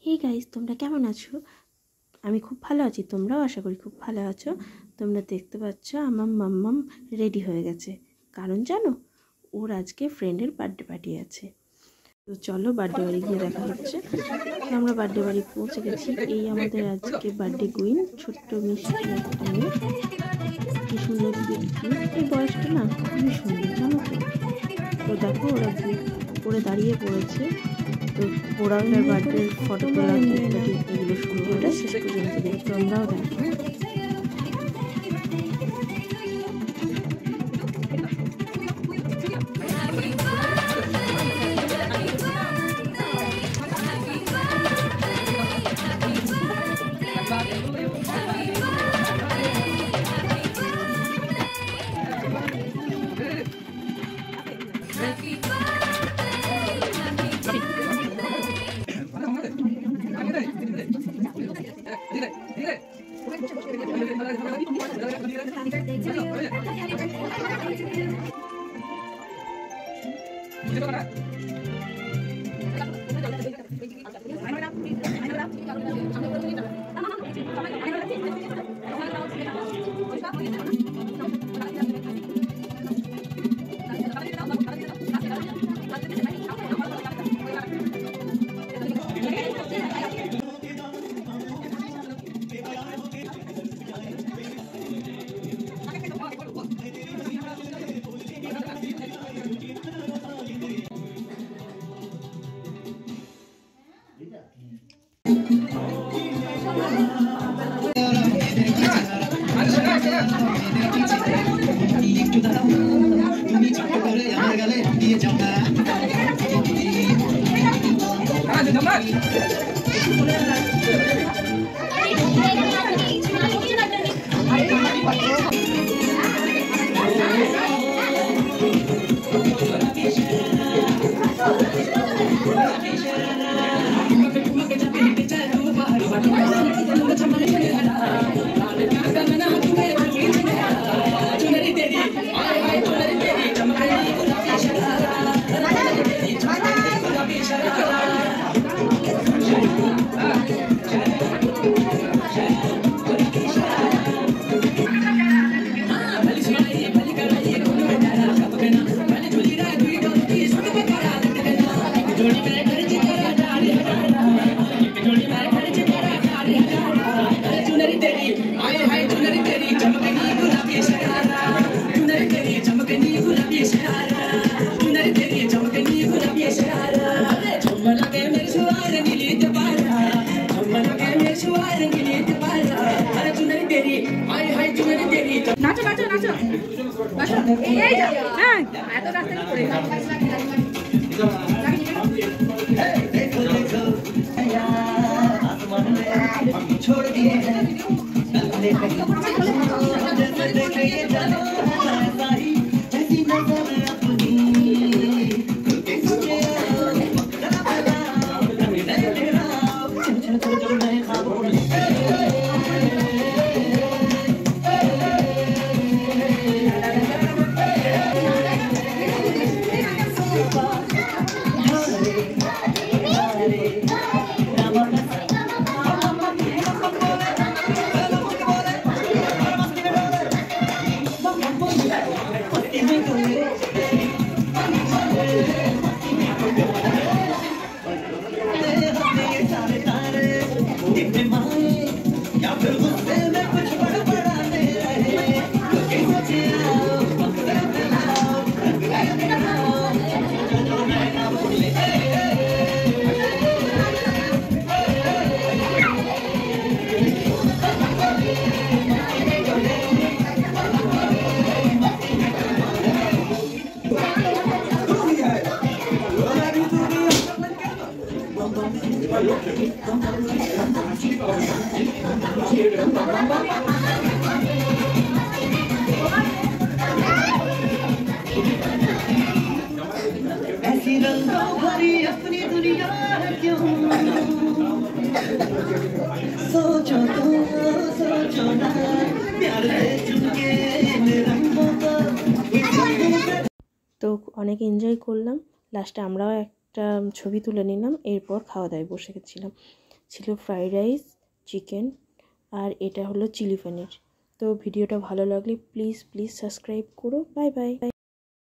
Hey guys, তোমরা কেমন আছো? আমি খুব ভালো আছি, তোমরাও আশা করি খুব ভালো আছো। তোমরা দেখতে পাচ্ছ আমার মাম্মাম রেডি হয়ে গেছে, কারণ জানো ওর আজকে ফ্রেন্ডের বার্থডে পার্টি আছে। তো চলো বার্থডে বাড়ি গিয়ে দেখা হচ্ছে। তো আমরা বার্থডে বাড়ি পৌঁছে গেছি। এই আমাদের আজকে বার্থডে কুইন, ছোট্ট মিষ্টি একটা মেয়ে। কি সুন্দর এই বয়সটা না খুবই সুন্দর, জানো তো। তো দেখো ওরা করে দাঁড়িয়ে পড়েছে। তো ওরা ওটার বার্থডে ফটো তোলা এগুলো শুরু করে শেষ পর্যন্ত দেখে তোমরাও দেখো। নাচো নাচো নাচো এই যা হ্যাঁ এত রাস্তা করে छोड़ दिए हैं जैसी नजर अपनी ऐसी रंगों भरी अपनी दुनिया है क्यों सोचो ना प्यार से चुनके रंगों को। তো অনেক এনজয় করলাম, লাস্টে আমরাও একটা ছবি তুলে নিলাম, এরপর খাওয়া দাওয়ায় বসে গেছিলাম। ছিল ফ্রাইড রাইস, চিকেন, আর এটা হলো চিলি পনির। তো ভিডিওটা ভালো লাগলে প্লিজ সাবস্ক্রাইব করো। Bye bye.